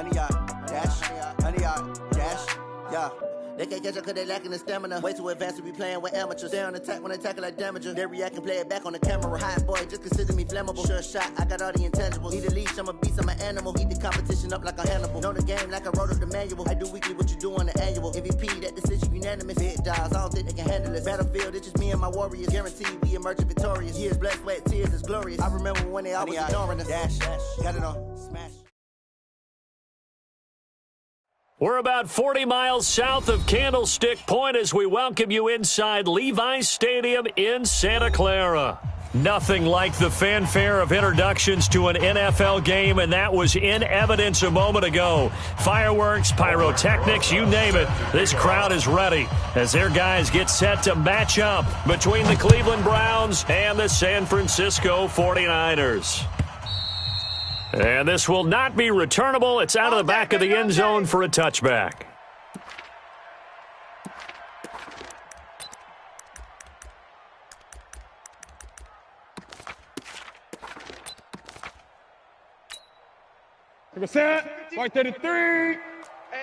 100 yard dash, 100 yard dash, yeah. They can't catch up cause they lacking the stamina. Way too advanced to be playing with amateurs. Stay on attack when they tackle like damager. They react and play it back on the camera. Hot boy, just consider me flammable. Sure shot, I got all the intangibles. Need a leash, I'm a beast, I'm an animal. Eat the competition up like a Hannibal. Know the game like I wrote up the manual. I do weekly what you do on the annual. MVP, that decision unanimous. Big dogs, I don't think they can handle this. Battlefield, it's just me and my warriors. Guaranteed we emerge victorious. Years, blood, sweat, tears, is glorious. I remember when they always ignoring us. Dash, got it on, smash. We're about 40 miles south of Candlestick Point as we welcome you inside Levi's Stadium in Santa Clara. Nothing like the fanfare of introductions to an NFL game, and that was in evidence a moment ago. Fireworks, pyrotechnics, you name it. This crowd is ready as their guys get set to match up between the Cleveland Browns and the San Francisco 49ers. And this will not be returnable. It's out of the back of the end zone for a touchback. Take a set. Right there to 3. Hey,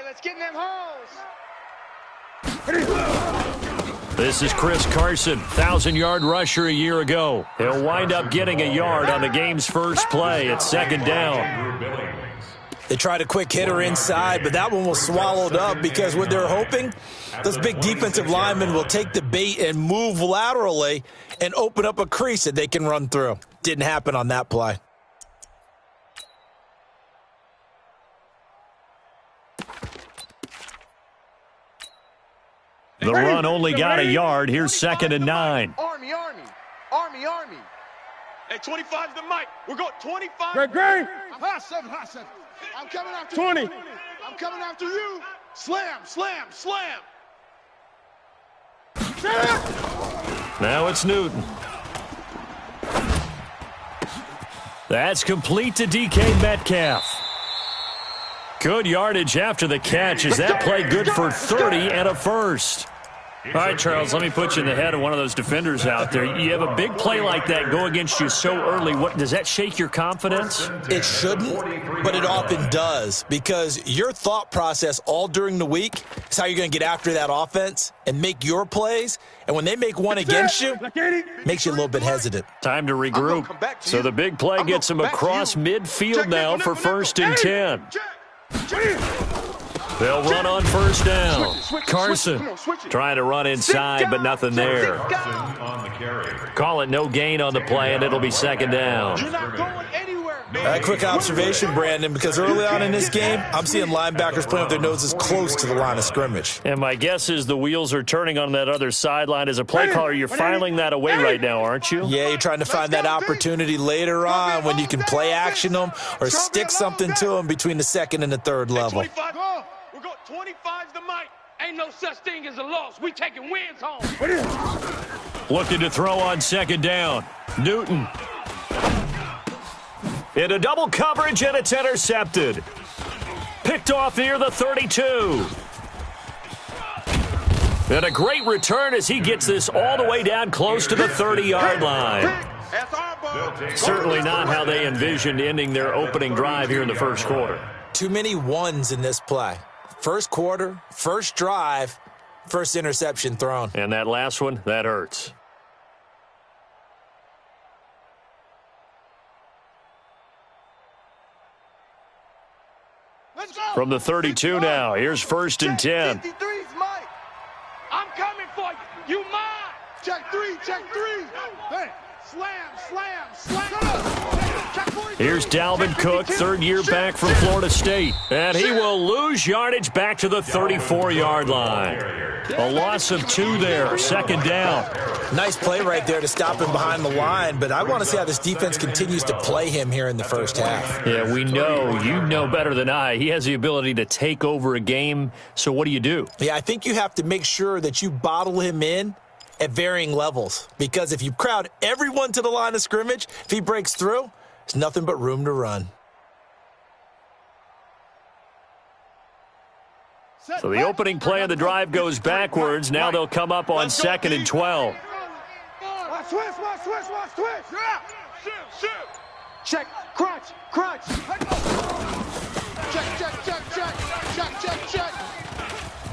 let's get in them holes. This is Chris Carson, 1,000-yard rusher a year ago. He'll wind up getting a yard on the game's first play. It's second down. They tried a quick hitter inside, but that one was swallowed up because what they're hoping, those big defensive linemen will take the bait and move laterally and open up a crease that they can run through. Didn't happen on that play. The run only got a yard. Here's second and 9. Army. Hey, 25's the mic. We're going 25. Great. Hot 7. I'm coming after 20. you. I'm coming after you. Slam. Now it's Newton. That's complete to DK Metcalf. Good yardage after the catch. Is that play good for 30 and a first? All right, Charles, let me put you in the head of one of those defenders out there. You have a big play like that go against you so early. What does that shake your confidence? It shouldn't, but it often does because your thought process all during the week is how you're going to get after that offense and make your plays. And when they make one against you, makes you a little bit hesitant. Time to regroup. So the big play gets him across midfield now for first and 10. They'll run on first down. Carson trying to run inside, but nothing there. Call it no gain on the play, and it'll be second down. Quick observation, Brandon, because early on in this game, I'm seeing linebackers playing with their noses close to the line of scrimmage. And my guess is the wheels are turning on that other sideline. As a play caller, you're filing that away right now, aren't you? Yeah, you're trying to find that opportunity later on when you can play action them or stick something to them between the second and the third level. We're going 25's the mic. Ain't no such thing as a loss. We taking wins home. Looking to throw on second down. Newton. Into double coverage, and it's intercepted. Picked off near the 32. And a great return as he gets this all the way down close to the 30-yard line. Certainly not how they envisioned ending their opening drive here in the first quarter. Too many ones in this play. First quarter, first drive, first interception thrown. And that last one, that hurts. From the 32 now, here's first and 10. 53's Mike. I'm coming for you. You mine. Check 3. Hey, slam. Here's Dalvin Cook, third year back from Florida State. And he will lose yardage back to the 34-yard line. A loss of 2 there, second down. Nice play right there to stop him behind the line, but I want to see how this defense continues to play him here in the first half. Yeah, we know. You know better than I. He has the ability to take over a game, so what do you do? Yeah, I think you have to make sure that you bottle him in at varying levels, because if you crowd everyone to the line of scrimmage, if he breaks through, there's nothing but room to run. So the opening play of the drive goes backwards. Now they'll come up on second and 12. Switch. Check, crunch. Check.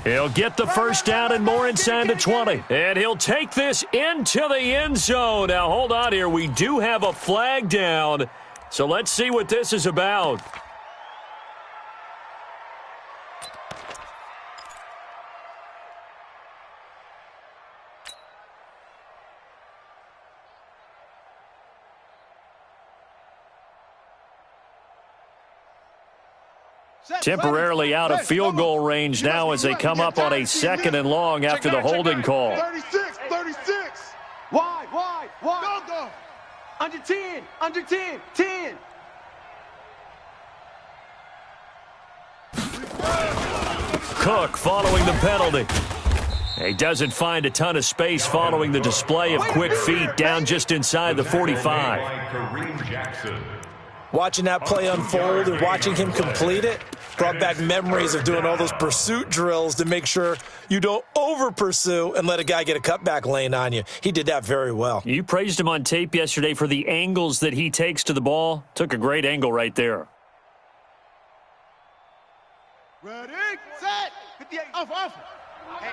He'll get the first down and more inside the 20. And he'll take this into the end zone. Now, hold on here. We do have a flag down. So let's see what this is about. Temporarily out of field goal range now as they come up on a 2nd and long after the holding call. 36. Wide. Go. Under 10. 10. Cook following the penalty. He doesn't find a ton of space following the display of quick feet down just inside the 45. Watching that play unfold and watching him complete it brought back memories of doing all those pursuit drills to make sure you don't over-pursue and let a guy get a cutback lane on you. He did that very well. You praised him on tape yesterday for the angles that he takes to the ball. Took a great angle right there. Ready, set, 58, off. Hey,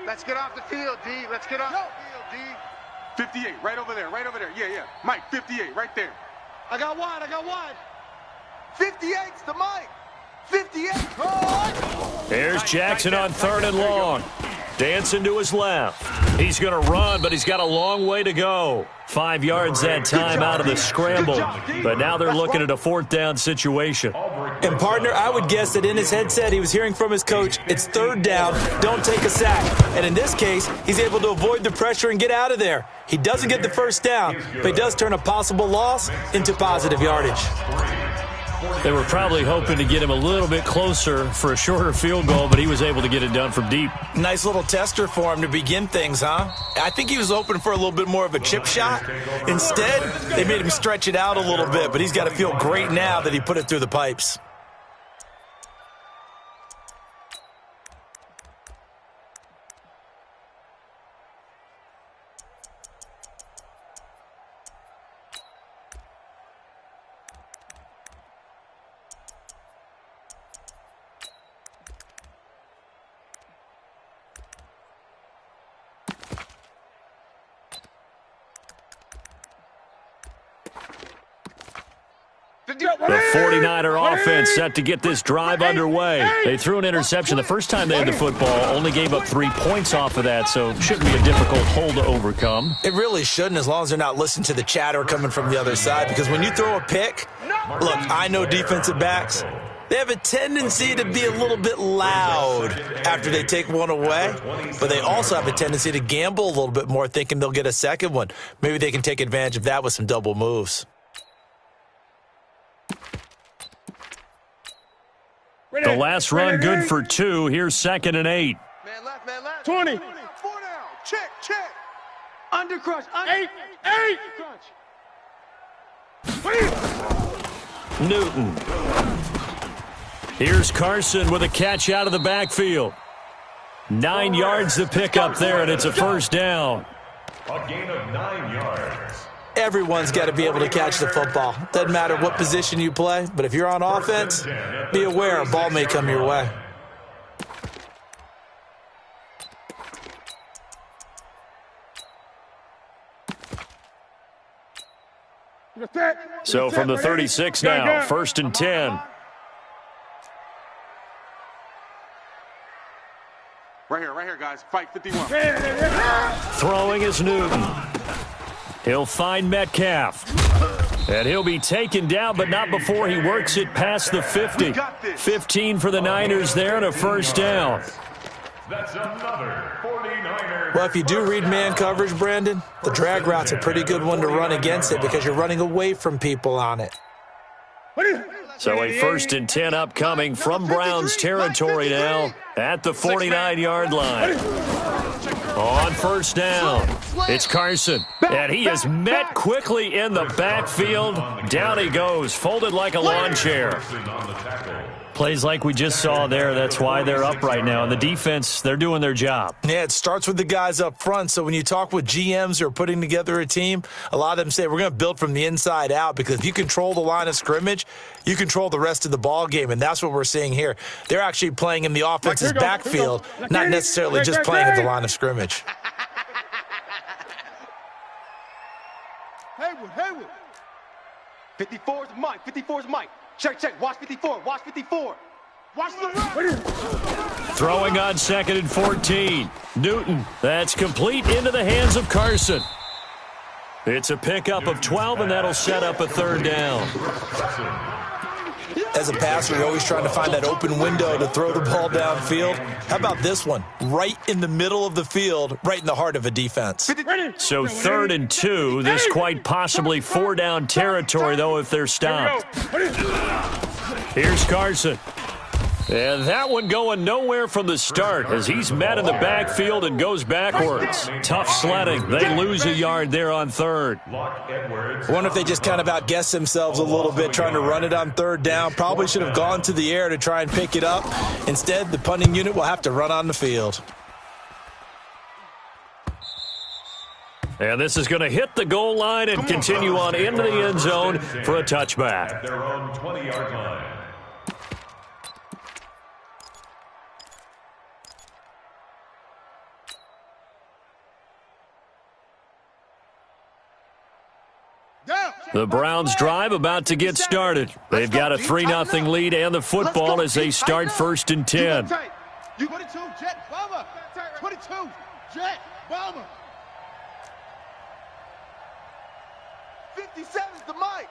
let's get off the field, D. Let's get off the field, D. 58, right over there. Yeah. Mike, 58, right there. I got one. 58's the Mike. 58. There's Jackson on 3rd and long. Dancing to his left. He's going to run, but he's got a long way to go. 5 yards that time out of the scramble. But now they're looking at a 4th down situation. And, partner, I would guess that in his headset he was hearing from his coach, it's 3rd down, don't take a sack. And in this case, he's able to avoid the pressure and get out of there. He doesn't get the first down, but he does turn a possible loss into positive yardage. They were probably hoping to get him a little bit closer for a shorter field goal, but he was able to get it done from deep. Nice little tester for him to begin things, huh? I think he was hoping for a little bit more of a chip shot. Instead, they made him stretch it out a little bit, but he's got to feel great now that he put it through the pipes. The 49er offense set to get this drive underway. They threw an interception the first time they had the football, only gave up 3 points off of that, so it shouldn't be a difficult hole to overcome. It really shouldn't, as long as they're not listening to the chatter coming from the other side, because when you throw a pick, look, I know defensive backs, they have a tendency to be a little bit loud after they take one away, but they also have a tendency to gamble a little bit more, thinking they'll get a second one. Maybe they can take advantage of that with some double moves. The last run good for 2. Here's 2nd and 8. Man left. 20. 4 down. Check. Under crunch. 8. Crunch. Newton. Here's Carson with a catch out of the backfield. 9 yards to pick up there, and it's a first down. A gain of 9 yards. Everyone's got to be able to catch the football. Doesn't matter what position you play, but if you're on offense, be aware a ball may come your way. So from the 36 now, 1st and 10. Right here, guys. Fight 51. Throwing is Newton. He'll find Metcalf. And he'll be taken down, but not before he works it past the 50. 15 for the Niners there and a first down. That's another 49er. Well, if you do read man coverage, Brandon, the drag route's a pretty good one to run against it because you're running away from people on it. So a 1st and 10 upcoming from Browns territory now at the 49-yard line. On first down, it's Carson. And he is met quickly in the backfield. Down he goes, folded like a lawn chair. Plays like we just saw there. That's why they're up right now. And the defense, they're doing their job. Yeah, it starts with the guys up front. So when you talk with GMs who are putting together a team, a lot of them say we're going to build from the inside out, because if you control the line of scrimmage, you control the rest of the ball game, and that's what we're seeing here. They're actually playing in the offense's backfield, not necessarily just playing at the line of scrimmage. Haywood. 54's Mike. 54's Mike. Check. Watch 54. Watch 54. Watch the run. Throwing on 2nd and 14. Newton. That's complete into the hands of Carson. It's a pickup of 12, and that'll set up a 3rd down. As a passer, you're always trying to find that open window to throw the ball downfield. How about this one? Right in the middle of the field, right in the heart of a defense. So 3rd and 2. This quite possibly 4-down territory, though, if they're stopped. Here's Carson. And that one going nowhere from the start as he's met in the backfield and goes backwards. Tough sledding. They lose a yard there on 3rd. I wonder if they just kind of outguessed themselves a little bit trying to run it on 3rd down. Probably should have gone to the air to try and pick it up. Instead, the punting unit will have to run on the field. And this is going to hit the goal line and continue on into the end zone for a touchback. At their own 20-yard line. The Browns drive about to get started. They've got a 3-0 lead and the football as they start 1st and 10. 22, Jet Bomber. 22, Jet Bomber. 57's the mic.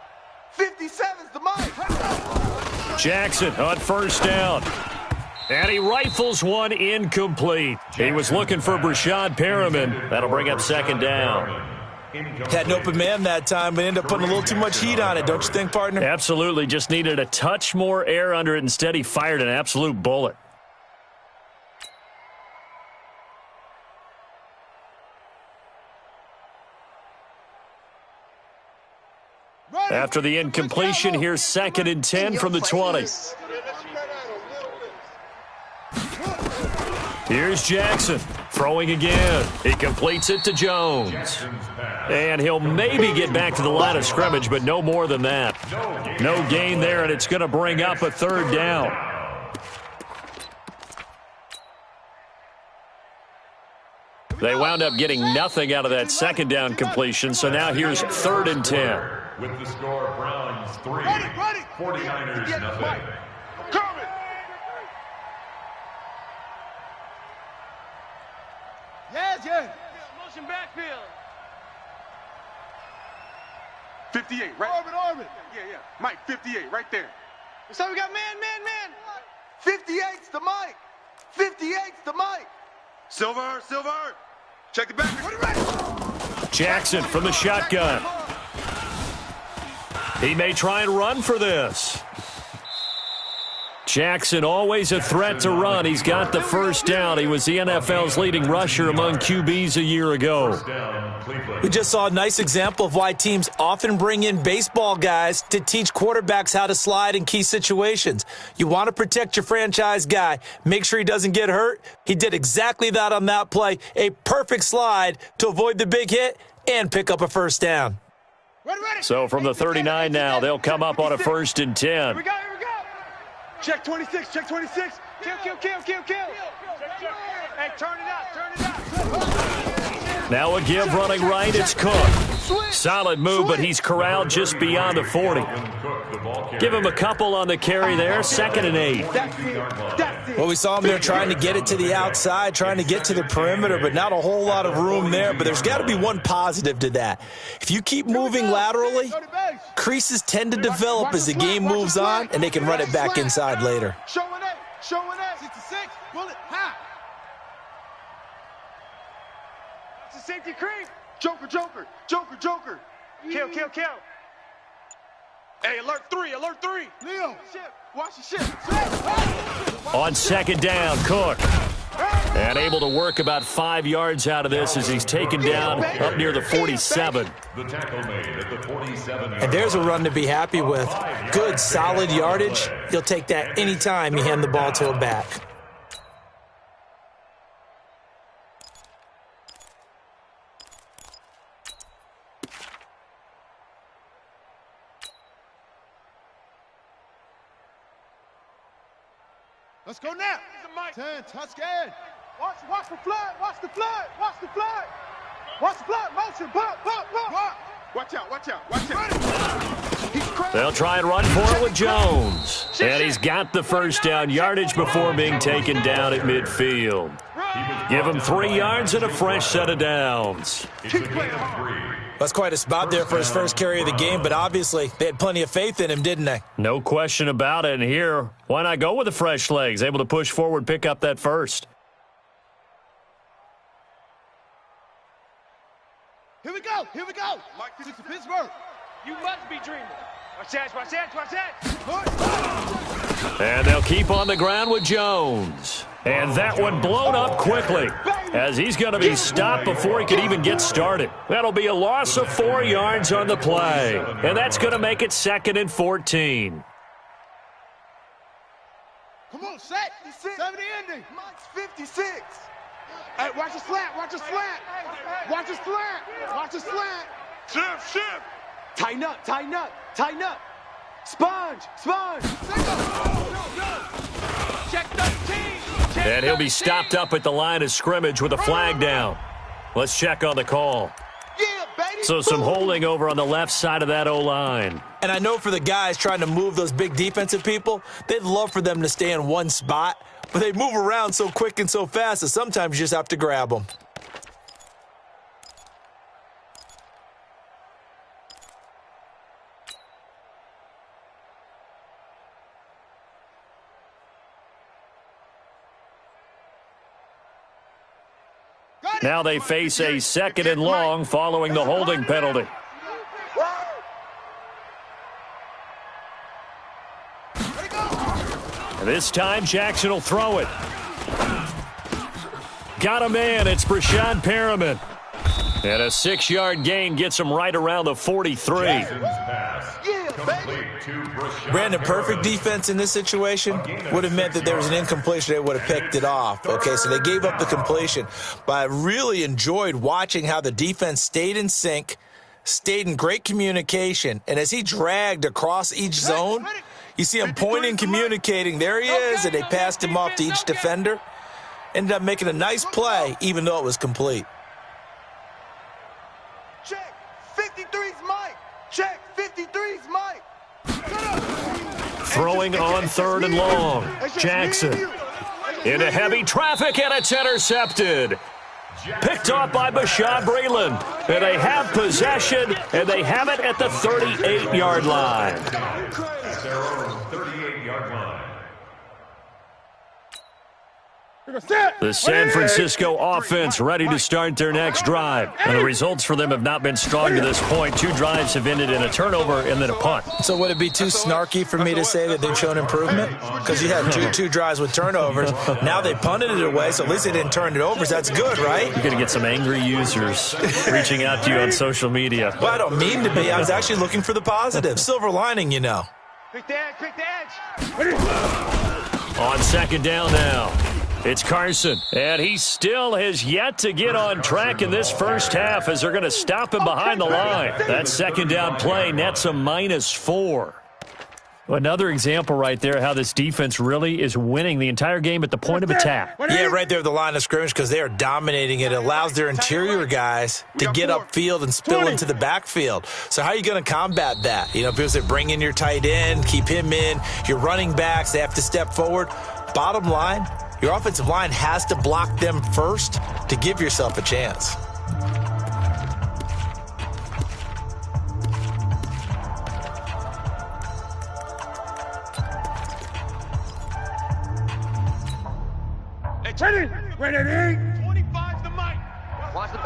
57's the mic. Jackson on 1st down. And he rifles one incomplete. He was looking for Brashad Perriman. That'll bring up 2nd down. Had an open man that time, but ended up putting a little too much heat on it, don't you think, partner? Absolutely. Just needed a touch more air under it. Instead, he fired an absolute bullet. After the incompletion, here's 2nd and 10 from the 20. Here's Jackson, throwing again. He completes it to Jones. And he'll maybe get back to the line of scrimmage, but no more than that. No gain there, and it's going to bring up a 3rd down. They wound up getting nothing out of that 2nd down completion, so now here's 3rd and 10. With the score, Browns 3, 49ers nothing. Yes. Motion backfield. 58, right? Orbit. Yeah. Mike, 58, right there. So we got man. 58's the mic. 58's the mic. Silver. Check the back. Jackson from the shotgun. He may try and run for this. Jackson always a threat to run. He's got the 1st down. He was the NFL's leading rusher among QBs a year ago. We just saw a nice example of why teams often bring in baseball guys to teach quarterbacks how to slide in key situations. You want to protect your franchise guy. Make sure he doesn't get hurt. He did exactly that on that play. A perfect slide to avoid the big hit and pick up a 1st down. So from the 39 now, they'll come up on a 1st and 10. Here we go. Check 26. Kill. Hey, turn it out. Now a give running right, it's Cook. Solid move, but he's corralled just beyond the 40. Give him a couple on the carry there, 2nd and 8. Well, we saw him there trying to get it to the outside, trying to get to the perimeter, but not a whole lot of room there. But there's got to be one positive to that. If you keep moving laterally, creases tend to develop as the game moves on, and they can run it back inside later. Showing it. 66, bullet, high. That's a safety creep. Joker. Kill. Hey, alert 3. Leo, watch the shit. On 2nd down, Cook. And able to work about 5 yards out of this as he's taken down up near the 47. The tackle made at the 47. And there's a run to be happy with. Good, solid yardage. You'll take that anytime you hand the ball to a back. Let's go now. 10, touch scared. Watch the flood. Watch the flood. Watch the flood. Watch the flood. Motion. Pop. Watch out, watch out, watch out. They'll try and run for it with Jones. And he's got the first down yardage before being taken down at midfield. Give him 3 yards and a fresh set of downs. That's quite a spot there for his first carry of the game, but obviously they had plenty of faith in him, didn't they? No question about it. And here, why not go with the fresh legs? Able to push forward, pick up that first. Here we go. Mike, this is Pittsburgh. You must be dreaming. Watch that. And they'll keep on the ground with Jones. And that one blown up quickly as he's going to be stopped before he could even get started. That'll be a loss of 4 yards on the play. And that's going to make it 2nd and 14. Come on, set. 70 ending. Mike's 56. Hey, watch the slant. Shift. Tighten up. Sponge. Check 13. And he'll be stopped up at the line of scrimmage with a flag down. Let's check on the call. Yeah, baby. So some holding over on the left side of that O-line. And I know for the guys trying to move those big defensive people, they'd love for them to stay in one spot, but they move around so quick and so fast that sometimes you just have to grab them. Now they face a 2nd and long following the holding penalty. This time Jackson will throw it. Got a man. It's Brashad Perriman. And a 6-yard gain gets him right around the 43. Brandon, perfect defense in this situation would have meant that there was an incompletion. They would have picked it off. Okay, so they gave up the completion. But I really enjoyed watching how the defense stayed in sync, stayed in great communication. And as he dragged across each zone, you see him pointing, communicating. There he is, and they passed him off to each defender. Ended up making a nice play, even though it was complete. Check. 53's Mike. Check. 53's Mike. Throwing on 3rd and long. Jackson into heavy traffic, and it's intercepted. Picked off by Bashad Breeland. And they have possession, and they have it at the 38-yard line. 38-yard line. The San Francisco offense ready to start their next drive. And the results for them have not been strong to this point. 2 drives have ended in a turnover and then a punt. So would it be too snarky for me to say that they've shown improvement? Because you had two drives with turnovers. Now they punted it away, so at least they didn't turn it over. So that's good, right? You're going to get some angry users reaching out to you on social media. Well, I don't mean to be. I was actually looking for the positive. Silver lining, you know. Quick the edge. On 2nd down now. It's Carson, and he still has yet to get on track in this first half as they're going to stop him behind the line. That 2nd down play nets a -4. Another example right there how this defense really is winning the entire game at the point of attack. Yeah, right there at the line of scrimmage because they are dominating it. It allows their interior guys to get upfield and spill into the backfield. So how are you going to combat that? You know, people say bring in your tight end, keep him in. Your running backs, they have to step forward. Bottom line, your offensive line has to block them first to give yourself a chance. Ready. 25's the mic. Watch the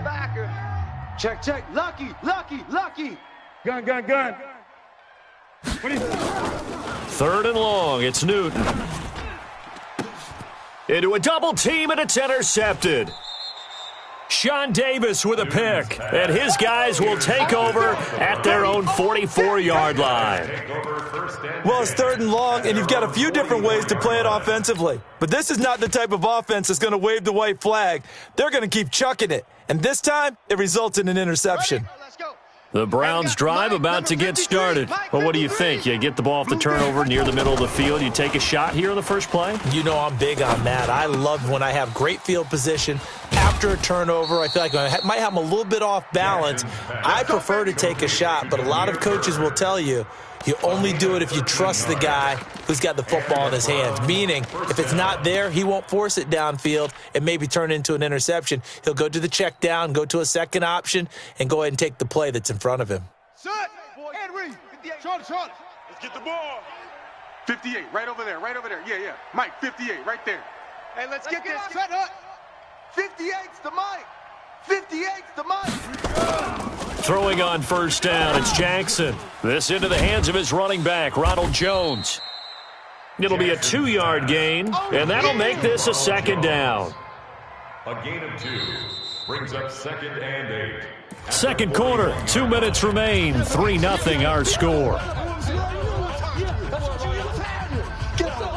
backer. Check. Lucky. Gun. 3rd and long. It's Newton. into a double team, and it's intercepted. Sean Davis with a pick, and his guys will take over at their own 44-yard line. Well, it's 3rd and long, and you've got a few different ways to play it offensively. But this is not the type of offense that's going to wave the white flag. They're going to keep chucking it. And this time, it results in an interception. The Browns drive about to get started. Well, what do you think? You get the ball off the turnover near the middle of the field. You take a shot here in the first play? You know I'm big on that. I love when I have great field position after a turnover. I feel like I might have them a little bit off balance. I prefer to take a shot, but a lot of coaches will tell you, you only do it if you trust the guy who's got the football in his hands. Meaning, if it's not there, he won't force it downfield and maybe turn it into an interception. He'll go to the check down, go to a second option, and go ahead and take the play that's in front of him. Set. Henry. Short. Let's get the ball. 58, right over there. Yeah. Mike, 58, right there. Hey, let's get this. Set up. 58's the Mike. 58's the Mike. Throwing on first down, it's Jackson. This into the hands of his running back, Ronald Jones. It'll be a 2-yard gain, and that'll make this a 2nd down. A gain of 2 brings up 2nd and 8. Second quarter, 2 minutes remain, 3-0 our score.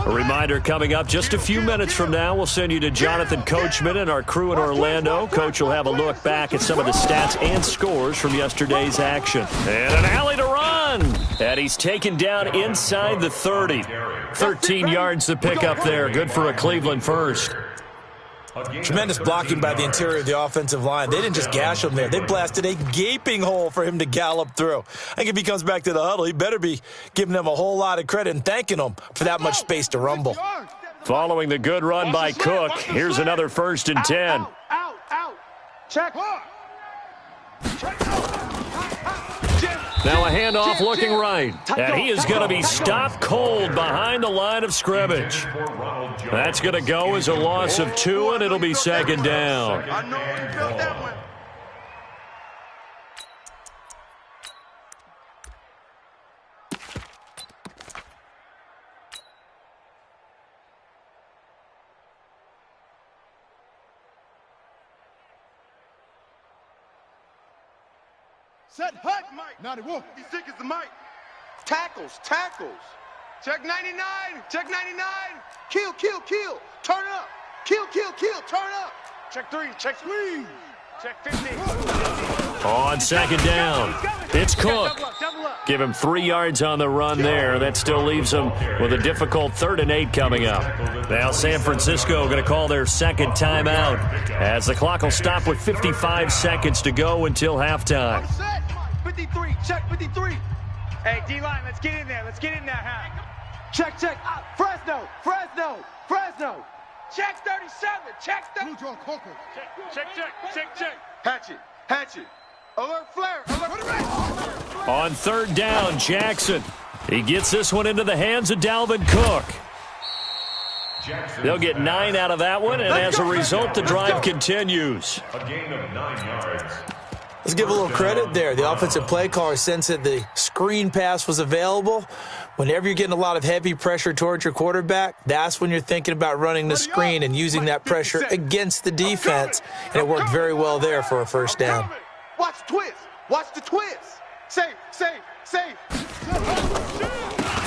A reminder coming up just a few minutes from now, we'll send you to Jonathan Coachman and our crew in Orlando. Coach will have a look back at some of the stats and scores from yesterday's action. And an alley to run. And he's taken down inside the 30. 13 yards to pick up there. Good for a Cleveland first. Tremendous blocking by the interior of the offensive line. They didn't just gash him there. They blasted a gaping hole for him to gallop through. I think if he comes back to the huddle, he better be giving them a whole lot of credit and thanking them for that much space to rumble. Following the good run by Cook, here's another 1st and 10. Out. Check. Now a handoff looking right, and he is going to be stopped cold behind the line of scrimmage. That's going to go as a loss of 2, and it'll be 2nd down. I know you felt that one. Set hut, Mike. Now the wolf. 56 is the Mike. Tackles. Check 99. Check 99. Kill. Turn up. Kill. Turn up. Check 3. Check squeeze. Check 50. On 2nd down, it's Cook. Double up. Give him 3 yards on the run there. That still leaves him with a difficult 3rd and 8 coming up. Now San Francisco going to call their 2nd timeout as the clock will stop with 55 seconds to go until halftime. 53. Check 53. Hey, D-line, let's get in there. Huh? Check. Fresno. Check 37. Check 30. Check. Hatchet. Alert flare. On 3rd down, Jackson. He gets this one into the hands of Dalvin Cook. They'll get 9 out of that one, and as a result, the drive continues. A gain of 9 yards. Let's give a little credit there. The offensive play caller sensed that the screen pass was available. Whenever you're getting a lot of heavy pressure towards your quarterback, that's when you're thinking about running the screen and using that pressure against the defense. And it worked very well there for a 1st down. Watch the twist. Safe.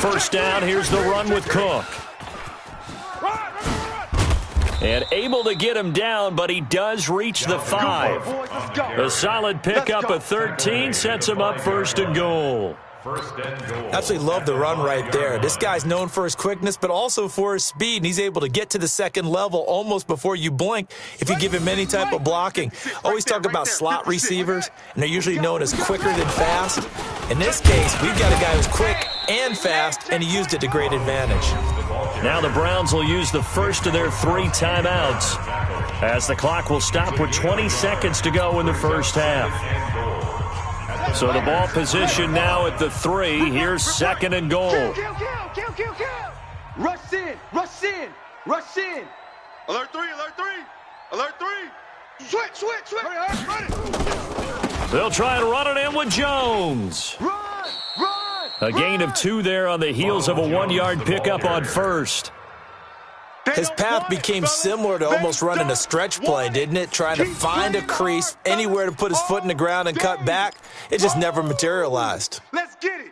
1st down, here's the run with Cook. And able to get him down, but he does reach the 5. A solid pickup of 13 sets him up 1st and goal. Absolutely love the run right there. This guy's known for his quickness, but also for his speed, and he's able to get to the 2nd level almost before you blink if you give him any type of blocking. Always talk about slot receivers, and they're usually known as quicker than fast. In this case, we've got a guy who's quick and fast, and he used it to great advantage. Now the Browns will use the first of their 3 timeouts as the clock will stop with 20 seconds to go in the 1st half. So the ball position now at the 3. Here's 2nd and goal. Kill. Rush in. Alert 3. Switch. They'll try and run it in with Jones. Run. A gain of 2 there on the heels of a 1-yard pickup on 1st. His path became similar to almost running a stretch play, didn't it? Trying to find a crease, anywhere to put his foot in the ground and cut back. It just never materialized. Let's get it.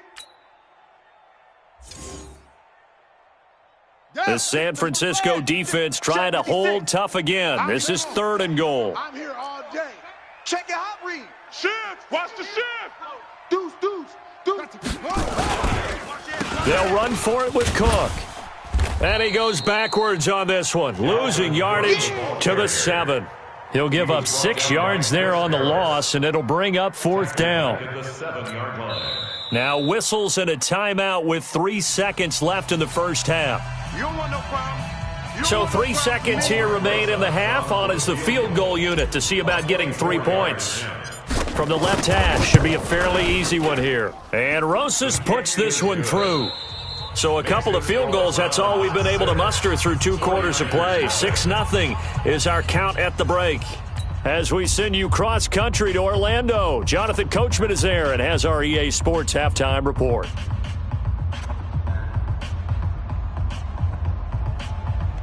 The San Francisco defense trying to hold tough again. This is 3rd and goal. I'm here all day. Check your hot read. Shift. Watch the shift. Deuce. They'll run for it with Cook. And he goes backwards on this one, losing yardage to the 7. He'll give up 6 yards there on the loss, and it'll bring up 4th down. Now whistles and a timeout with 3 seconds left in the first half. You don't want no problem. So 3 seconds here remain in the half. On is the field goal unit to see about getting 3 points. From the left hash, should be a fairly easy one here. And Rosas puts this one through. So a couple of field goals, that's all we've been able to muster through 2 quarters of play. 6-0 is our count at the break. As we send you cross-country to Orlando, Jonathan Coachman is there and has our EA Sports halftime report.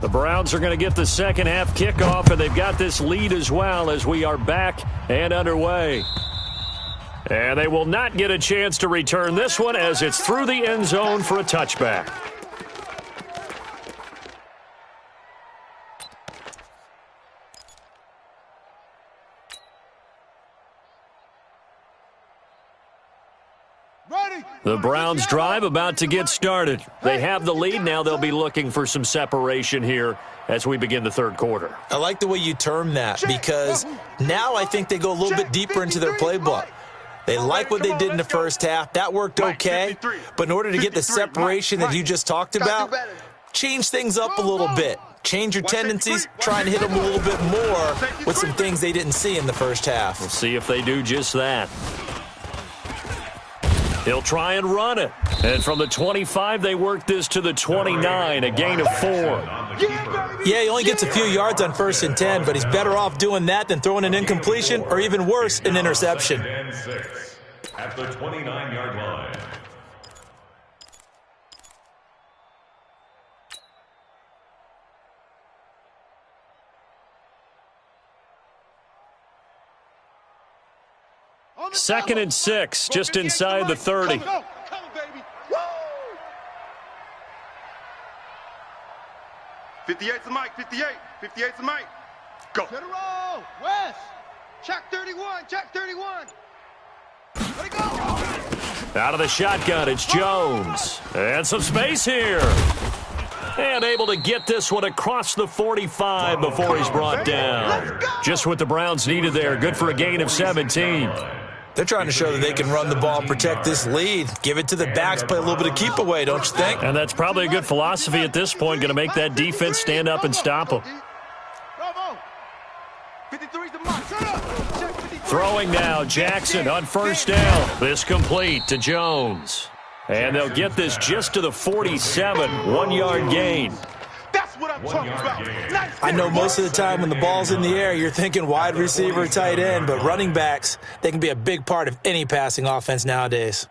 The Browns are going to get the second half kickoff, and they've got this lead as well as we are back and underway. And they will not get a chance to return this one as it's through the end zone for a touchback. The Browns drive about to get started. They have the lead. Now they'll be looking for some separation here as we begin the 3rd quarter. I like the way you term that because now I think they go a little bit deeper into their playbook. They like what they did in the first half. That worked okay. But in order to get the separation that you just talked about, change things up a little bit. Change your tendencies, try and hit them a little bit more with some things they didn't see in the first half. We'll see if they do just that. He'll try and run it. And from the 25, they work this to the 29, a gain of 4. Yeah, he only gets a few yards on 1st and 10, but he's better off doing that than throwing an incompletion or even worse, an interception. At the 29-yard line. Second and 6, just inside the 30. Come on, baby. 58's the mic. 58's the mic. Go. Get a roll. West. Check 31. Check 31. Let it go. Out of the shotgun, it's Jones. And some space here. And able to get this one across the 45 before he's brought down. Just what the Browns needed there. Good for a gain of 17. They're trying to show that they can run the ball and protect this lead. Give it to the backs, play a little bit of keep away, don't you think? And that's probably a good philosophy at this point. Going to make that defense stand up and stop them. Bravo. 53's the mic. Throwing now, Jackson on 1st down. This complete to Jones. And they'll get this just to the 47, 1-yard gain. That's what I'm talking about. Nice. I know most of the time when the ball's in the air, you're thinking wide receiver, tight end, but running backs, they can be a big part of any passing offense nowadays.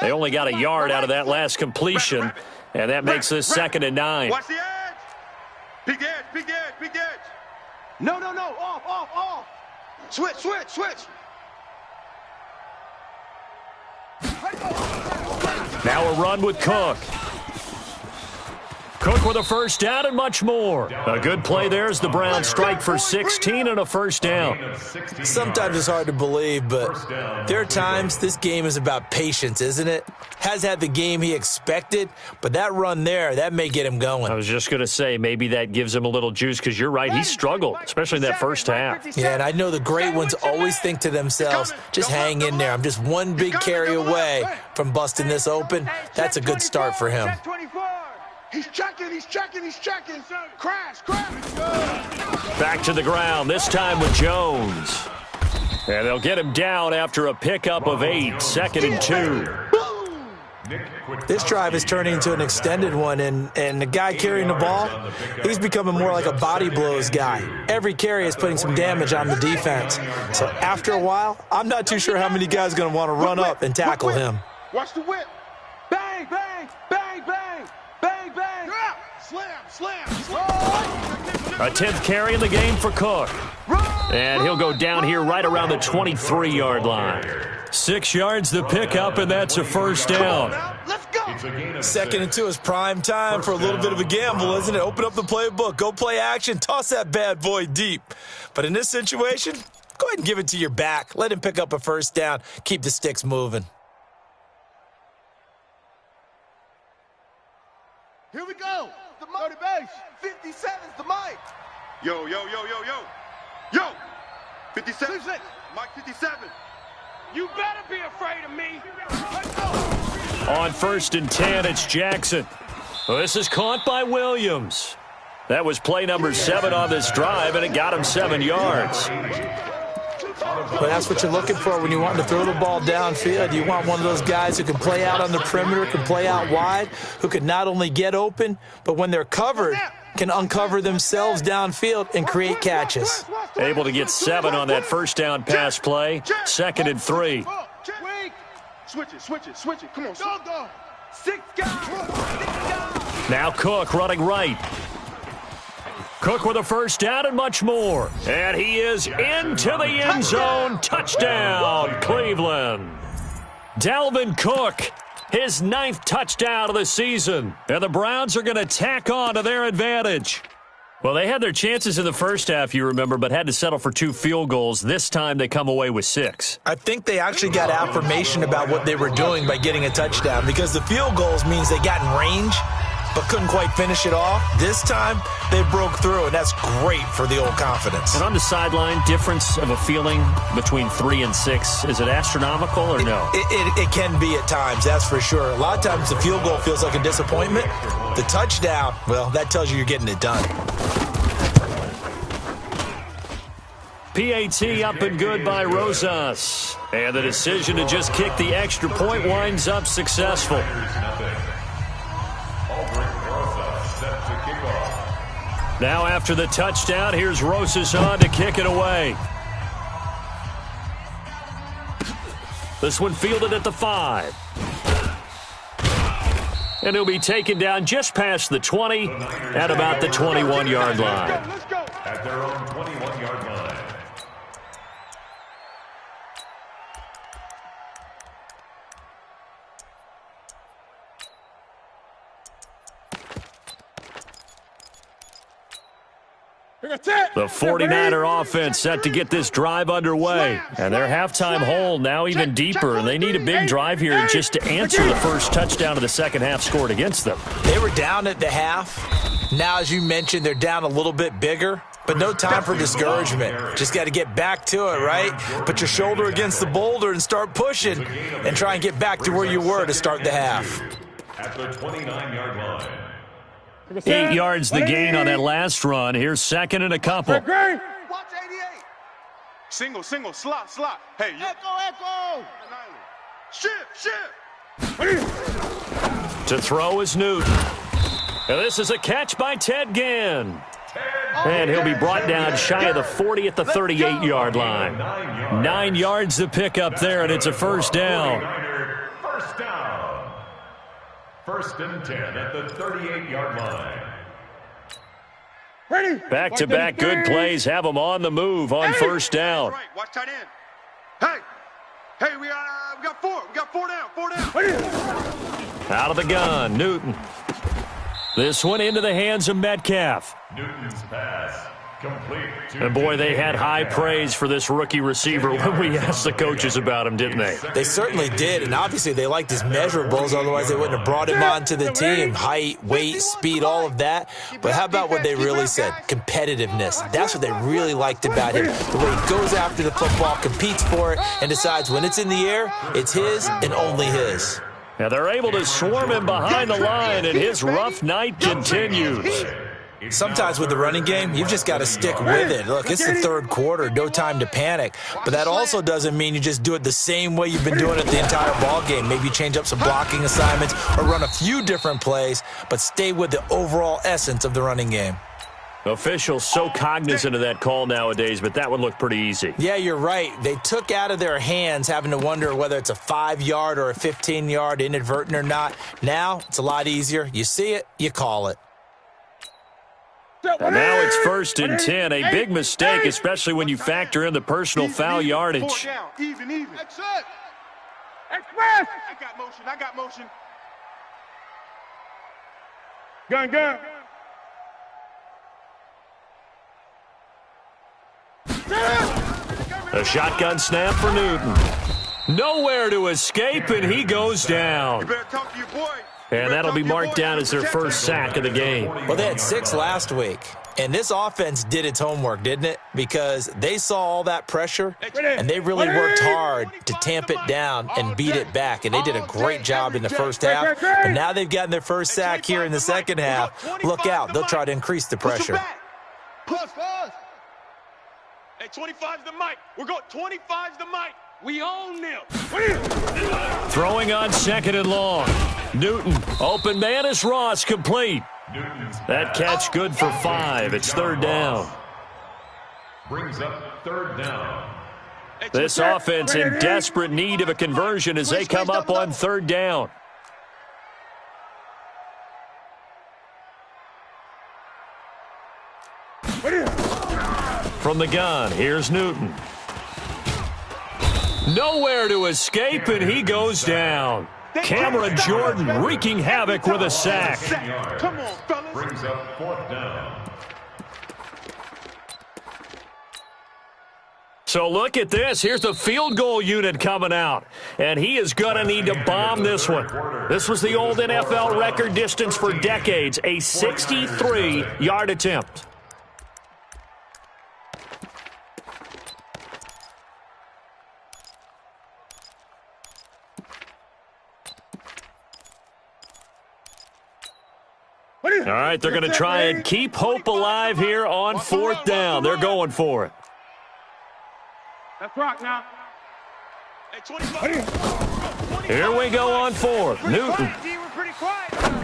They only got a yard out of that last completion, and that makes this 2nd and 9. Watch the edge. Big edge, big edge, big edge. No. Off. Switch. Now a run with Cook. Cook with a 1st down and much more. A good play there as the Browns strike for 16 and a 1st down. Sometimes it's hard to believe, but there are times this game is about patience, isn't it? Has had the game he expected, but that run there, that may get him going. I was just going to say maybe that gives him a little juice because you're right, he struggled, especially in that first half. Yeah, and I know the great ones always think to themselves, just hang in there. I'm just one big carry away from busting this open. That's a good start for him. He's checking. Crash. Back to the ground, this time with Jones. And they'll get him down after a pickup of 8, 2nd and 2. This drive is turning into an extended one, and the guy carrying the ball, he's becoming more like a body blows guy. Every carry is putting some damage on the defense. So after a while, I'm not too sure how many guys are going to want to run up and tackle him. Watch the whip. Bang, bang, bang, bang, bang, bang. Yeah. Slam. A 10th carry in the game for Cook. And he'll go down here right around the 23-yard line. 6 yards the pickup, and that's a first down. Let's go. Second and 2 is prime time for a little bit of a gamble, isn't it? Open up the playbook, go play action, toss that bad boy deep. But in this situation, go ahead and give it to your back. Let him pick up a first down. Keep the sticks moving. Here we go. The Dirty Base. 57's the mic. Yo. 57. Mike 57. You better be afraid of me. Let's go. On 1st and 10, it's Jackson. Well, this is caught by Williams. That was play number 7 on this drive, and it got him 7 yards. But that's what you're looking for when you want to throw the ball downfield. You want one of those guys who can play out on the perimeter, can play out wide, who can not only get open, but when they're covered, can uncover themselves downfield and create catches. Able to get 7 on that first down pass play. 2nd and 3. Switch it. Come on. Go. 6 guys. Now Cook running right. Cook with a first down and much more. And he is into the end zone. Touchdown, Cleveland. Dalvin Cook, his 9th touchdown of the season. And the Browns are going to tack on to their advantage. Well, they had their chances in the first half, you remember, but had to settle for 2 field goals. This time they come away with 6. I think they actually got affirmation about what they were doing by getting a touchdown, because the field goals means they got in range but couldn't quite finish it off. This time, they broke through, and that's great for the old confidence. And on the sideline, difference of a feeling between 3 and 6, is it astronomical or no? It can be at times, that's for sure. A lot of times the field goal feels like a disappointment. The touchdown, well, that tells you you're getting it done. PAT up and good by Rosas. And the decision to just kick the extra point winds up successful. Now after the touchdown, here's Rosas on to kick it away. This one fielded at the 5. And he'll be taken down just past the 20 at about the 21-yard line. Let's go. At their own 21-yard line. The 49er offense set to get this drive underway. And their halftime hole now even deeper, and they need a big drive here just to answer the first touchdown of the second half scored against them. They were down at the half. Now, as you mentioned, they're down a little bit bigger, but no time for discouragement. Just got to get back to it, right? Put your shoulder against the boulder and start pushing and try and get back to where you were to start the half. At the 29-yard line. 8 yards the gain on that last run. Here's 2nd and a couple. Watch 88. Single, slot. Hey, Echo. Shift. To throw is Newton. And this is a catch by Ted Ginn. And he'll be brought down shy of the 40 at the 38-yard line. 9 yards the pickup there, and it's a first down. First down. 1st and 10 at the 38-yard line. Ready. Back-to-back good plays have them on the move on first down. Right, watch tight end. Hey, we got 4. We got 4 down. Out of the gun, Newton. This one into the hands of Metcalf. Newton's pass. Complete. And boy, they had high praise for this rookie receiver when we asked the coaches about him, didn't they? They certainly did, and obviously they liked his measurables, otherwise they wouldn't have brought him onto the team. Height, weight, speed, all of that. But how about what they really said? Competitiveness. That's what they really liked about him. The way he goes after the football, competes for it, and decides when it's in the air, it's his and only his. Now they're able to swarm him behind the line, and his rough night continues. Sometimes with the running game, you've just got to stick with it. Look, it's the 3rd quarter, no time to panic. But that also doesn't mean you just do it the same way you've been doing it the entire ball game. Maybe change up some blocking assignments or run a few different plays, but stay with the overall essence of the running game. Officials so cognizant of that call nowadays, but that one looked pretty easy. Yeah, you're right. They took out of their hands having to wonder whether it's a 5-yard or a 15-yard inadvertent or not. Now it's a lot easier. You see it, you call it. And now it's 1st and 10. A big mistake, especially when you factor in the personal foul yardage. Even. Express. I got motion. Gun. A shotgun snap for Newton. Nowhere to escape, and he goes down. You better talk to your boy. And that'll be marked down as their first sack of the game. Well, they had 6 last week, and this offense did its homework, didn't it? Because they saw all that pressure, and they really worked hard to tamp it down and beat it back, and they did a great job in the first half. But now they've gotten their first sack here in the second half. Look out. They'll try to increase the pressure. Push. Hey, 25's the mic. We're going 25's the mic. We own them. Throwing on 2nd and long. Newton, open man is Ross, complete. That catch good for 5. It's 3rd down. Brings up 3rd down. This offense in desperate need of a conversion as they come up on 3rd down. From the gun, here's Newton. Nowhere to escape, and he goes down. Cameron Jordan wreaking havoc with a sack. Come on, fellas. Brings up 4th down. So look at this. Here's the field goal unit coming out. And he is going to need to bomb this one. This was the old NFL record distance for decades, a 63-yard attempt. All right, they're going to try and keep hope alive here on 4th down. They're going for it. Let's rock now. Here we go on 4th. Newton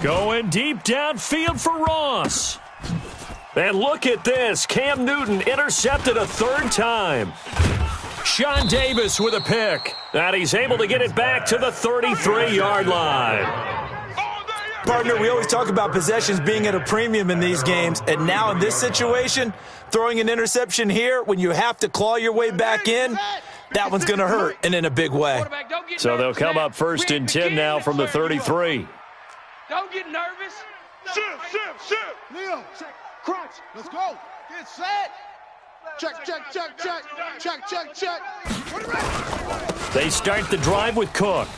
going deep downfield for Ross. And look at this. Cam Newton intercepted a 3rd time. Sean Davis with a pick. And he's able to get it back to the 33-yard line. Partner, we always talk about possessions being at a premium in these games, and now in this situation, throwing an interception here when you have to claw your way back in, that one's going to hurt, and in a big way. So they'll come up 1st and 10 now from the 33. Don't get nervous. Shift. Leo, crunch. Let's go. Get set. Check. They start the drive with Cook.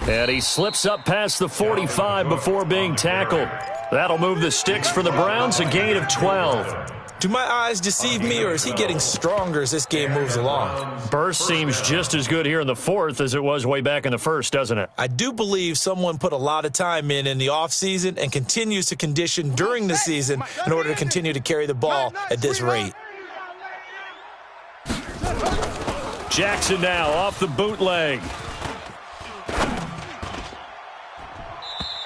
And he slips up past the 45 before being tackled. That'll move the sticks for the Browns, a gain of 12. Do my eyes deceive me, or is he getting stronger as this game moves along? Burst seems just as good here in the 4th as it was way back in the 1st, doesn't it? I do believe someone put a lot of time in the offseason and continues to condition during the season in order to continue to carry the ball at this rate. Jackson now off the bootleg.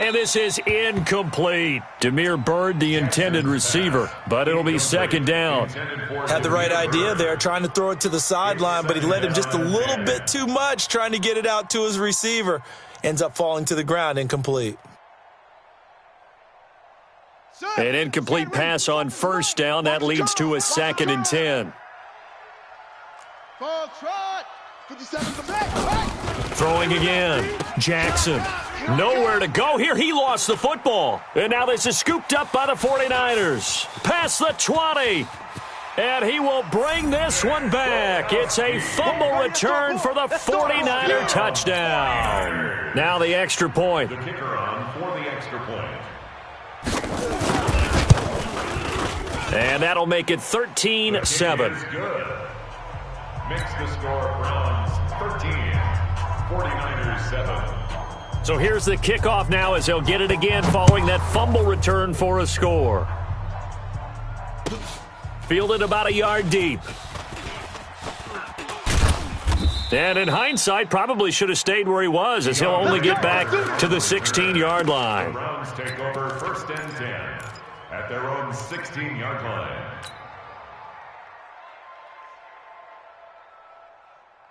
And this is incomplete. Demir Bird, the intended receiver, but it'll be 2nd down. Had the right idea there, trying to throw it to the sideline, but he led him just a little bit too much, trying to get it out to his receiver. Ends up falling to the ground, incomplete. An incomplete pass on 1st down. That leads to a 2nd and 10. Throwing again. Jackson. Nowhere to go here. He lost the football. And now this is scooped up by the 49ers. Past the 20. And he will bring this one back. It's a fumble return for the 49er touchdown. Now the extra point. The kicker on for the extra point. And that'll make it 13-7. Makes the score Browns 13, 49ers 7. So here's the kickoff now as they'll get it again following that fumble return for a score. Fielded about a yard deep. And in hindsight, probably should have stayed where he was, as he'll only get back to the 16-yard line. The Browns take over 1st and 10 at their own 16-yard line.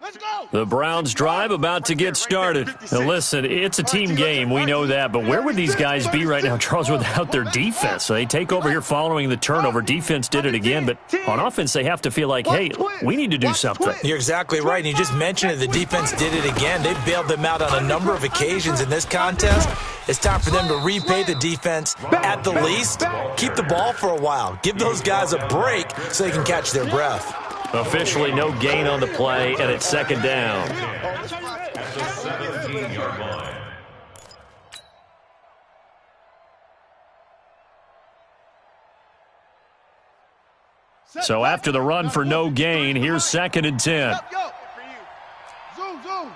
Let's go. The Browns drive about to get started. Now listen, it's a team game, we know that, but where would these guys be right now, Charles, without their defense? So they take over here following the turnover. Defense did it again, but on offense they have to feel like, hey, we need to do something. You're exactly right, and you just mentioned it. The defense did it again. They bailed them out on a number of occasions in this contest. It's time for them to repay the defense at the least. Keep the ball for a while. Give those guys a break so they can catch their breath. Officially no gain on the play, and it's 2nd down. At the 17-yard line. So after the run for no gain, here's 2nd and 10. Zoom, zoom.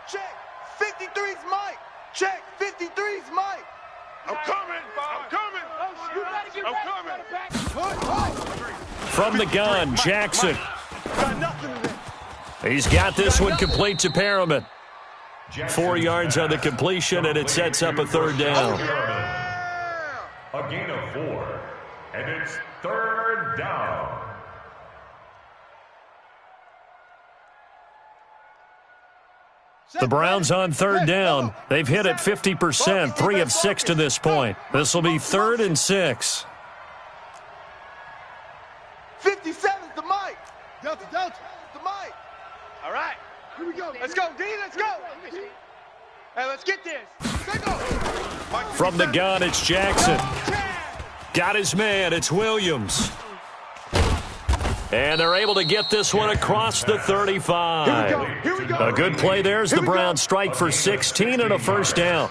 Check. 53's Mike. Check. 53's Mike. I'm coming. I'm coming. I'm coming. From the gun, Jackson. Got nothing in there. He's got this one complete to Perriman. 4 yards on the completion, and it sets up a 3rd down. A gain of 4, and it's 3rd down. The Browns on 3rd down. They've hit it 50%, 3 of 6 to this point. This will be 3rd and 6. 57's the Mike. Delta, Delta. The Mike. All right. Here we go. Let's go, D. Let's go. Hey, let's get this. Let's go. From the gun, it's Jackson. Got his man. It's Williams. And they're able to get this one across the 35. Here we go. A good play there as the Browns strike for 16 and a 1st down.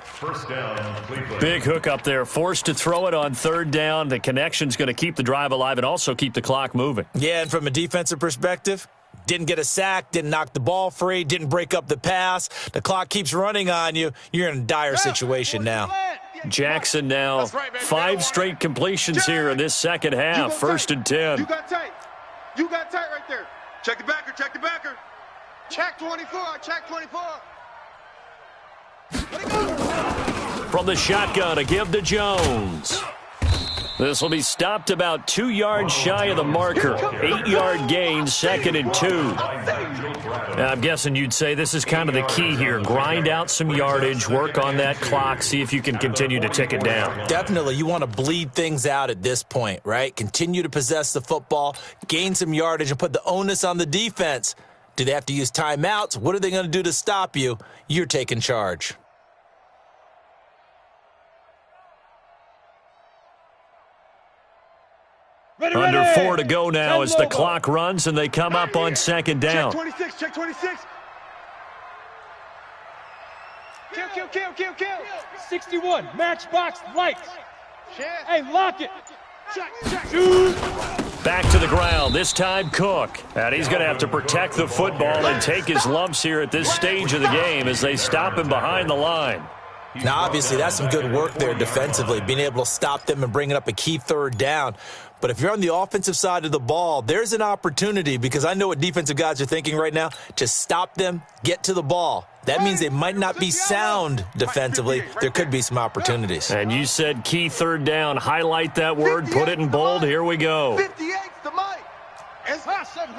1st down, Cleveland. Big hook up there. Forced to throw it on 3rd down. The connection's going to keep the drive alive and also keep the clock moving. Yeah, and from a defensive perspective, didn't get a sack, didn't knock the ball free, didn't break up the pass. The clock keeps running on you. You're in a dire situation now. Jackson now 5 straight completions here in this 2nd half. 1st and 10. You got tight. You got tight right there. Check the backer. Check the backer. Check 24. Check 24. From the shotgun, a give to Jones. This will be stopped about 2 yards shy of the marker. 8-yard gain, 2nd and 2. I'm guessing you'd say this is kind of the key here. Grind out some yardage, work on that clock, see if you can continue to tick it down. Definitely, you want to bleed things out at this point, right? Continue to possess the football, gain some yardage, and put the onus on the defense. Do they have to use timeouts? What are they going to do to stop you? You're taking charge. Under 4 to go now as the clock runs and they come up on 2nd down. Check 26. Check 26. Kill. 61, matchbox lights. Hey, lock it. Check. Back to the ground, this time Cook. And he's going to have to protect the football and take his lumps here at this stage of the game as they stop him behind the line. Now, obviously, that's some good work there defensively, being able to stop them and bringing up a key 3rd down. But if you're on the offensive side of the ball, there's an opportunity, because I know what defensive guys are thinking right now, to stop them, get to the ball. That means they might not be sound defensively. There could be some opportunities. And you said key 3rd down. Highlight that word, put it in bold. Here we go. 58's the Mike. It's hot 7.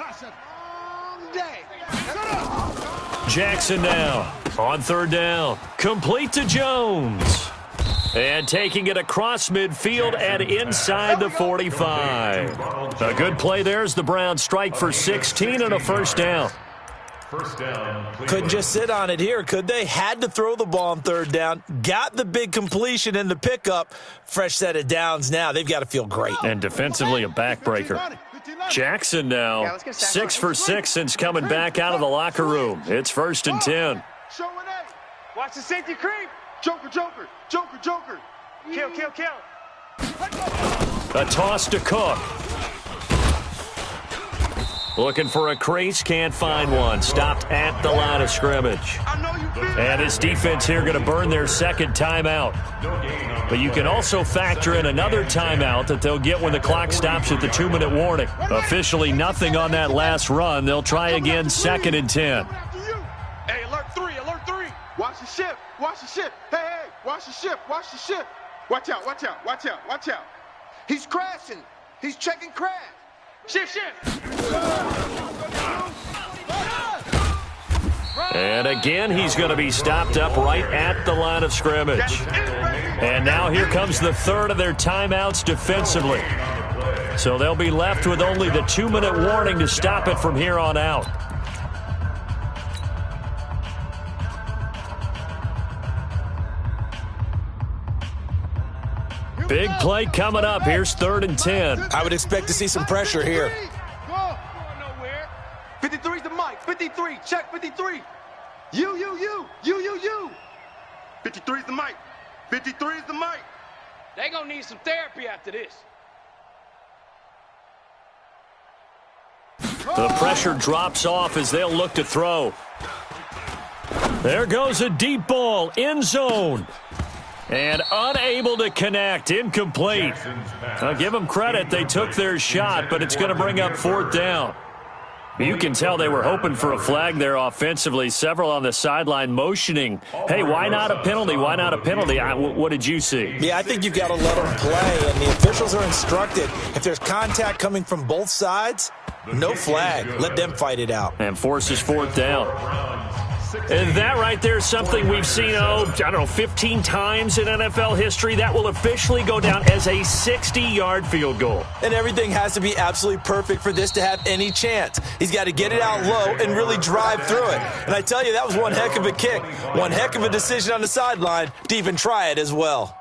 Long day. Jackson now on 3rd down. Complete to Jones. And taking it across midfield and inside the 45. A good play there as the Browns strike for 16 and a 1st down. 1st down, Couldn't just sit on it here, could they? Had to throw the ball on 3rd down. Got the big completion in the pickup. Fresh set of downs now. They've got to feel great. And defensively a backbreaker. Jackson now 6 for 6 since coming back out of the locker room. It's 1st and 10. Show an A. Watch the safety creep. Joker. Kill. A toss to Cook. Looking for a crease, can't find one. Stopped at the line of scrimmage. And this defense here going to burn their second timeout. But you can also factor in another timeout that they'll get when the clock stops at the 2-minute warning. Officially nothing on that last run. They'll try again, 2nd and 10. Hey, alert 3, alert 3. Watch the ship, watch the ship. Hey, watch the ship, watch the ship. Watch out, watch out, watch out, watch out. He's crashing. He's checking crash. Shift. And again, he's going to be stopped up right at the line of scrimmage. And now here comes the third of their timeouts defensively. So they'll be left with only the 2-minute warning to stop it from here on out. Big play coming up. Here's 3rd and 10. I would expect to see some pressure here. 53's the mic. 53. Check 53. You. 53's the mic. 53's the mic. They gonna need some therapy after this. The pressure drops off as they'll look to throw. There goes a deep ball, end zone. And unable to connect, incomplete. I'll give them credit, they took their shot, but it's going to bring up 4th down. You can tell they were hoping for a flag there offensively. Several on the sideline motioning, hey, why not a penalty? Why not a penalty? What did you see? Yeah, I think you've got to let them play, and the officials are instructed. If there's contact coming from both sides, no flag. Let them fight it out. And forces 4th down. And that right there is something we've seen, 15 times in NFL history. That will officially go down as a 60-yard field goal. And everything has to be absolutely perfect for this to have any chance. He's got to get it out low and really drive through it. And I tell you, that was one heck of a kick. One heck of a decision on the sideline to even try it as well.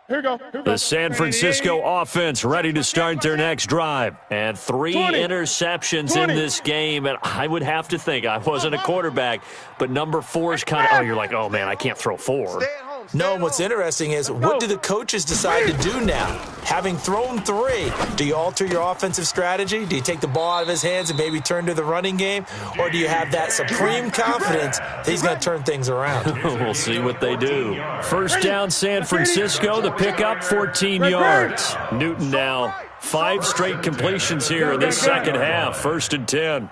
Here we go. The San Francisco offense ready to start their next drive. And 3 interceptions in this game. And I would have to think, I wasn't a quarterback, but number 4 is kind of, you're like, oh, man, I can't throw 4. No, and what's interesting is, what do the coaches decide to do now? Having thrown 3, do you alter your offensive strategy? Do you take the ball out of his hands and maybe turn to the running game? Or do you have that supreme confidence that he's going to turn things around? We'll see what they do. 1st down, San Francisco. The pickup, 14 yards. Newton now 5 straight completions here in this second half. 1st and 10.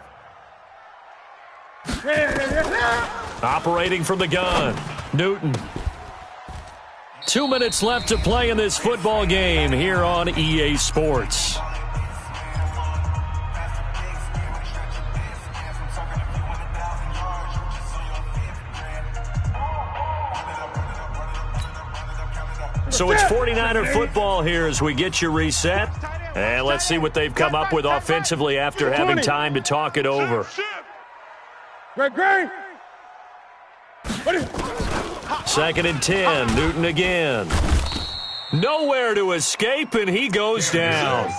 Operating from the gun, Newton. 2 minutes left to play in this football game here on EA Sports. So it's 49er football here as we get you reset. And let's see what they've come up with offensively after having time to talk it over. Great. 2nd and 10, Newton again. Nowhere to escape, and he goes down.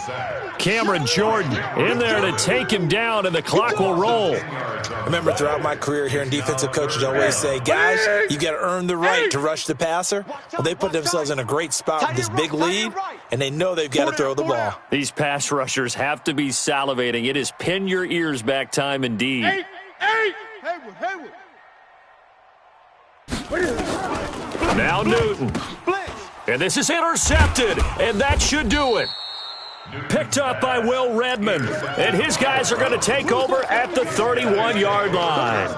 Cameron Jordan in there to take him down, and the clock will roll. I remember throughout my career hearing defensive coaches always say, guys, you got to earn the right to rush the passer. Well, they put themselves in a great spot with this big lead, and they know they've got to throw the ball. These pass rushers have to be salivating. It is pin your ears back time indeed. Haywood. Now Newton. And this is intercepted, and that should do it. Picked up by Will Redmond, and his guys are going to take over at the 31-yard line.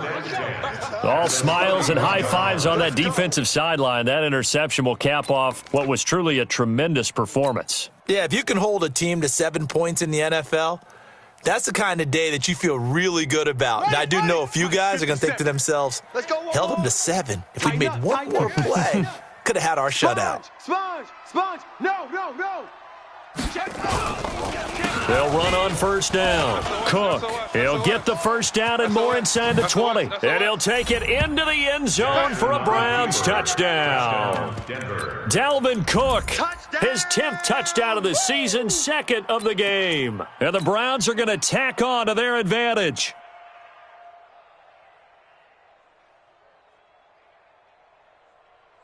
All smiles and high fives on that defensive sideline. That interception will cap off what was truly a tremendous performance. Yeah, if you can hold a team to 7 points in the NFL, that's the kind of day that you feel really good about. And I do know a few guys are going to think to themselves, held them to 7. If we made one more play, could have had our shutout. Sponge. No. They'll run on 1st down. Cook, he'll get the 1st down and more inside the 20. And he'll take it into the end zone for a Browns touchdown. Dalvin Cook, his 10th touchdown of the season, 2nd of the game. And the Browns are going to tack on to their advantage.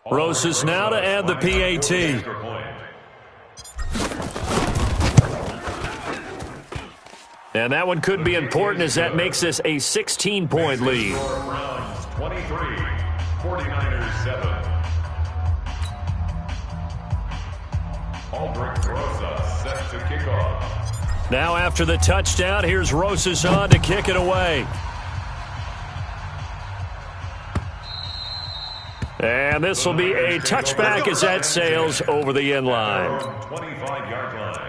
Rosas now to add the PAT. And that one could be important as that makes this a 16-point lead. Rounds 23, 49ers 7. Aldrich Rosa set to kick off. Now after the touchdown, here's Rosas on to kick it away. And this will be a touchback as that sails over the end line. 25-yard line.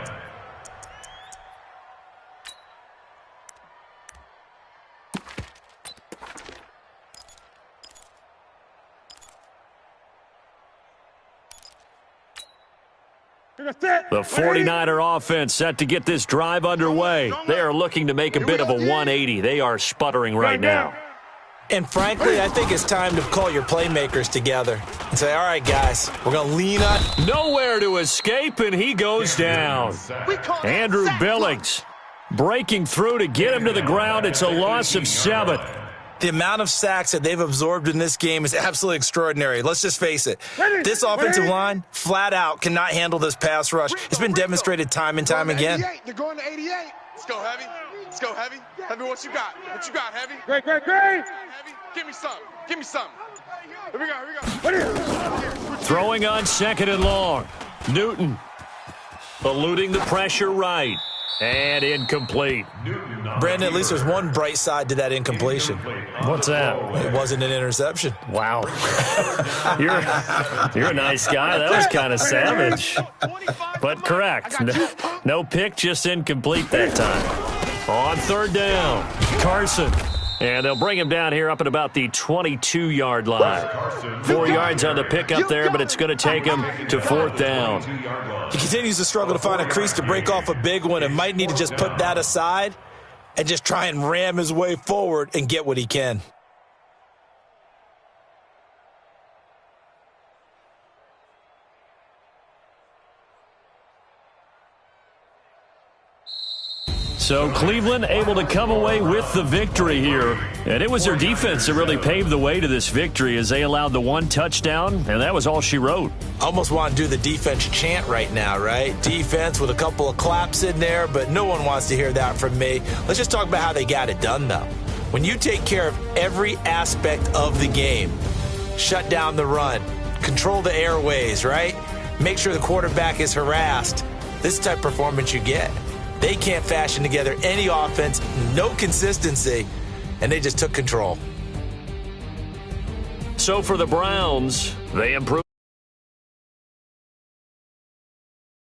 The 49er offense set to get this drive underway. They are looking to make a bit of a 180. They are sputtering right now. And frankly, I think it's time to call your playmakers together and say, all right, guys, we're going to lean on. Nowhere to escape, and he goes down. Andrew Billings breaking through to get him to the ground. It's a loss of 7. The amount of sacks that they've absorbed in this game is absolutely extraordinary. Let's just face it. This offensive line, flat out, cannot handle this pass rush. It's been demonstrated time and time again. They're going to 88. Let's go, Heavy. Let's go, Heavy. Heavy, what you got? What you got, Heavy? Great. Heavy, give me something. Give me something. Here we go. Throwing on 2nd and long. Newton eluding the pressure right. And incomplete. Brandon, at least there's one bright side to that incompletion. What's that? It wasn't an interception. Wow. You're a nice guy. That was kind of savage. But correct. No pick, just incomplete that time. On 3rd down, Carson. And they'll bring him down here up at about the 22-yard line. 4 yards on the pickup there, but it's going to take him to 4th down. He continues to struggle to find a crease to break off a big one and might need to just put that aside and just try and ram his way forward and get what he can. So Cleveland able to come away with the victory here. And it was their defense that really paved the way to this victory as they allowed the 1 touchdown, and that was all she wrote. Almost want to do the defense chant right now, right? Defense with a couple of claps in there, but no one wants to hear that from me. Let's just talk about how they got it done, though. When you take care of every aspect of the game, shut down the run, control the airways, right? Make sure the quarterback is harassed. This type of performance you get. They can't fashion together any offense, no consistency, and they just took control. So for the Browns, they improved.